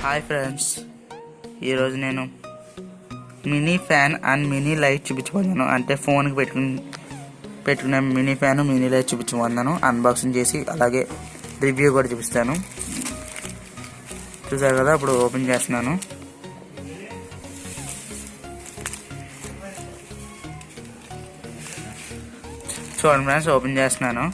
Hi friends, ఈరోజు నేను mini fan and mini light చూపించబోతున్నాను. అంటే ఫోన్కి పెట్టుకునే మినీ ఫ్యాన్ మినీ లైట్ చూపించబోతున్నాను. అన్బాక్సింగ్ చేసి అలాగే రివ్యూ కూడా చూపిస్తాను. చూసారు కదా, ఇప్పుడు ఓపెన్ చేస్తున్నాను. చూడండి ఫ్రెండ్స్, ఓపెన్ చేస్తున్నాను.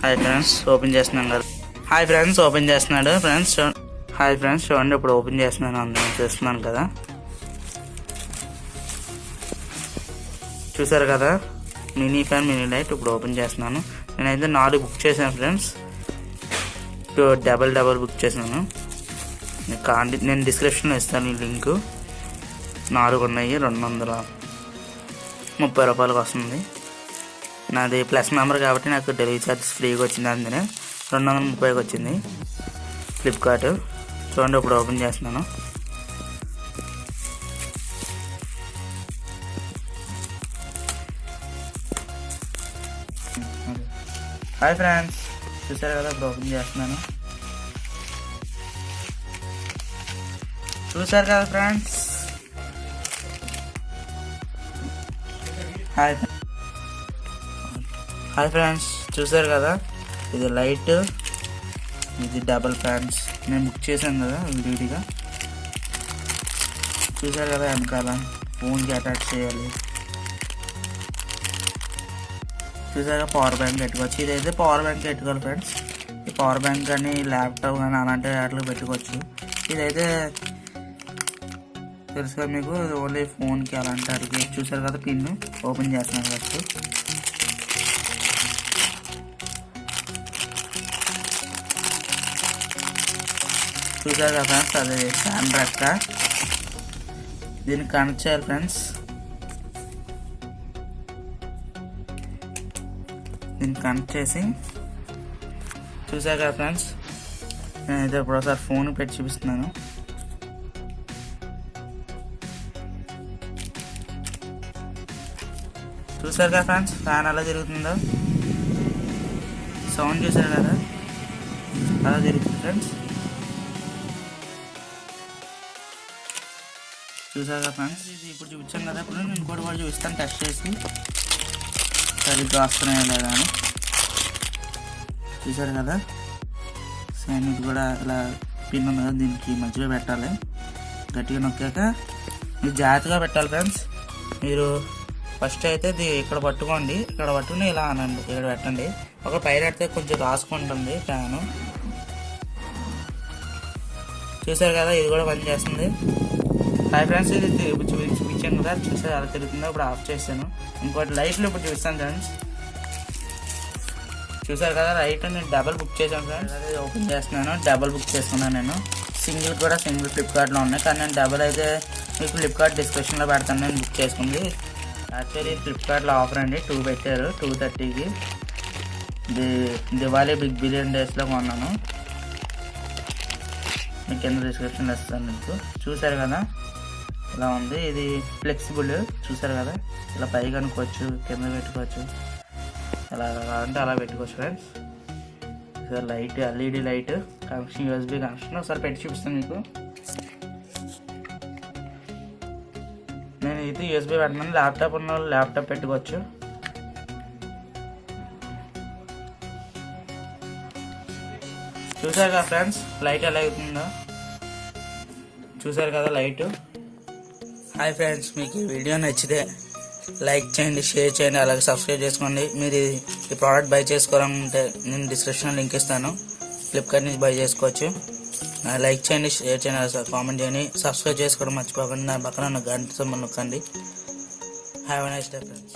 హాయ్ ఫ్రెండ్స్, ఓపెన్ చేస్తున్నాను కదా. హాయ్ ఫ్రెండ్స్, ఓపెన్ చేస్తున్నాడు ఫ్రెండ్స్. హాయ్ ఫ్రెండ్స్, చూడండి ఇప్పుడు ఓపెన్ చేస్తున్నాను. అందరం చూస్తున్నాను కదా. చూసారు కదా, మినీ ఫ్యాన్ మినీ లైట్ ఇప్పుడు ఓపెన్ చేస్తున్నాను. నేనైతే 4 బుక్ చేశాను ఫ్రెండ్స్. డబల్ బుక్ చేశాను. నేను డిస్క్రిప్షన్లో ఇస్తాను ఈ లింకు. 4 ఉన్నాయి, 230 రూపాయలకు వస్తుంది. నాది ప్లస్ మెంబర్ కాబట్టి నాకు డెలివరీ ఛార్జెస్ ఫ్రీగా వచ్చింది. అందుకనే 230కి వచ్చింది ఫ్లిప్కార్ట్. చూడండి ఇప్పుడు ఓపెన్ చేస్తున్నాను. హాయ్ ఫ్రెండ్స్, చూసారు కదా, ఇప్పుడు ఓపెన్ చేస్తున్నాను. చూసారు కదా ఫ్రెండ్స్. హాయ్ ఫ్రెండ్స్, చూసారు కదా, ఇది లైట్, ఇది డబల్ ఫ్యాన్స్. నేను బుక్ చేశాను కదా విడిగా. చూసారు కదా, వెనకాల ఫోన్కి అటాచ్ చేయాలి. చూసారా, పవర్ బ్యాంక్ పెట్టుకోవచ్చు. ఇదైతే పవర్ బ్యాంక్ పెట్టుకోవాలి ఫ్రెండ్స్. ఈ పవర్ బ్యాంక్ కానీ ల్యాప్టాప్ కానీ అలాంటి వాటిలో పెట్టుకోవచ్చు. ఇదైతే తెలుసు కదా మీకు, ఓన్లీ ఫోన్కి అలాంటి వాటికి. చూసారు కదా, పిన్ ఓపెన్ చేస్తున్నాను ఫస్ట్. చూసారు కదా ఫ్రెండ్స్, అది ఫ్యాన్ రెక్క. దీన్ని కనెక్ట్ చేయాలి ఫ్రెండ్స్. దీన్ని కనెక్ట్ చేసి, చూసారు కదా ఫ్రెండ్స్, నేనైతే ఇప్పుడు ఒకసారి ఫోన్ పెట్టి చూపిస్తున్నాను. చూసారు కదా ఫ్రెండ్స్, ఫ్యాన్ అలా తిరుగుతుందో. సౌండ్ చూసారు కదా, అలా తిరుగుతుంది ఫ్రెండ్స్. చూసారు కదా ఫ్రెండ్స్, ఇది ఇప్పుడు చూపించాం కదా. ఇప్పుడు నేను కూడా చూపిస్తాను టెస్ట్ చేసి సరిగ్గా వస్తున్నాయో లేదా అని. చూసారు కదా, సేమ్ ఇది కూడా ఇలా పిన్ ఉంది కదా, దీనికి మధ్యలో పెట్టాలి. గట్టిగా నొక్కాక మీరు జాగ్రత్తగా పెట్టాలి ఫ్రెండ్స్. మీరు ఫస్ట్ అయితే ఇక్కడ పట్టుకోండి, ఇక్కడ పట్టుకుని ఇలా అనండి, ఇక్కడ పెట్టండి. ఒక పైన పెడితే కొంచెం రాసుకుంటుంది ఫ్యాను. చూసారు కదా, ఇది కూడా పని చేస్తుంది. హాయ్ ఫ్రెండ్స్, ఇది చూపించాను కదా, చూసారు అలా తిరుగుతుందో. ఇప్పుడు ఆఫ్ చేశాను. ఇంకోటి లైట్లు ఇప్పుడు చూపిస్తాను ఫ్రెండ్స్. చూసారు కదా, లైట్ నేను డబల్ బుక్ చేశాను ఫ్రెండ్స్. అది ఓపెన్ చేస్తున్నాను. డబల్ బుక్ చేసుకున్నాను నేను. సింగిల్ ఫ్లిప్కార్ట్లో ఉన్నాయి, కానీ నేను డబల్ అయితే మీకు ఫ్లిప్కార్ట్ డిస్క్రిప్షన్లో పెడతాను. నేను బుక్ చేసుకుంది యాక్చువల్లీ ఫ్లిప్కార్ట్లో ఆఫర్ అండి. 2 పెట్టారు 230కి. దివాళీ బిగ్ బిలియన్ డేస్లో కొన్నాను. మీకు కింద డిస్క్రిప్షన్లో ఇస్తాను మీకు. చూసారు కదా, ఇలా ఉంది. ఇది ఫ్లెక్సిబుల్. చూసారు కదా, ఇలా పైకి అనుకోవచ్చు, కింద పెట్టుకోవచ్చు, అలా అంటే అలా పెట్టుకోవచ్చు friends. Sir light, LED light connection, USB connection. ఒకసారి పెట్టి చూపిస్తాను మీకు. నేను ఇది యూఎస్బీ పెట్టమని, ల్యాప్టాప్ ఉన్న వాళ్ళు ల్యాప్టాప్ పెట్టుకోవచ్చు. చూసారు కదా ఫ్రెండ్స్, లైట్ ఎలా అవుతుందో. చూసారు కదా లైట్. హాయ్ ఫ్రెండ్స్, మీకు ఈ వీడియో నచ్చితే లైక్ చేయండి, షేర్ చేయండి, అలాగే సబ్స్క్రైబ్ చేసుకోండి. మీరు ఈ ప్రోడక్ట్ బై చేసుకోవాలంటే నేను డిస్క్రిప్షన్లో లింక్ ఇస్తాను. ఫ్లిప్కార్ట్ నుంచి బై చేసుకోవచ్చు. లైక్ చేయండి, షేర్ చేయండి, కామెంట్ చేయండి, సబ్స్క్రైబ్ చేసుకోవడం మర్చిపోకండి. నా పక్కన గంట నొక్కండి. Have a nice day friends.